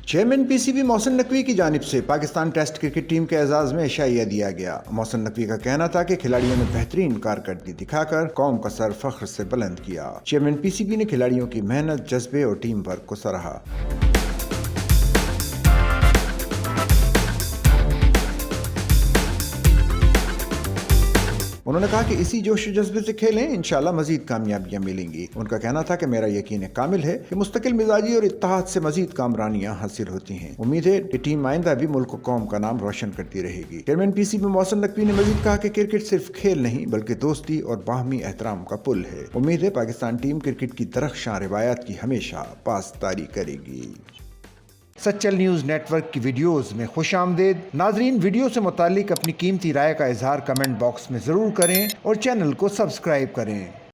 Chairman PCB Mohsin Naqvi की जानिब से पाकिस्तान टेस्ट क्रिकेट टीम के एजाज में एशाइया दिया गया। मोहसिन नकवी का कहना था कि खिलाड़ियों ने बेहतरीन कारकर्दगी दिखाकर कौम का सर फख्र से बुलंद किया। चेयरमैन पीसीबी ने खिलाड़ियों की मेहनत, जज्बे और टीम वर्क को सराहा। उन्होंने कहा कि इसी जोश जज्बे से खेलें, इंशाल्लाह मजीद कामयाबियां मिलेंगी। उनका कहना था कि मेरा यकीन कामिल है कि मुस्तकिल मिजाजी और इत्तेहाद से मजीद कामरानियां हासिल होती हैं। उम्मीद है कि टीम आइंदा भी मुल्क को कौम का नाम रोशन करती रहेगी। चेयरमैन पीसीबी मोहसिन नकवी ने मजीद कहा कि क्रिकेट सिर्फ खेल नहीं बल्कि दोस्ती और बाहमी एहतराम का पुल है। उम्मीद है पाकिस्तान टीम क्रिकेट की दरख्शां रिवायत की हमेशा पासदारी करेगी। सच्चल न्यूज़ नेटवर्क की वीडियोस में खुशामदीद। नाजरीन, वीडियो से मुतालिक अपनी कीमती राय का इजहार कमेंट बॉक्स में ज़रूर करें और चैनल को सब्सक्राइब करें।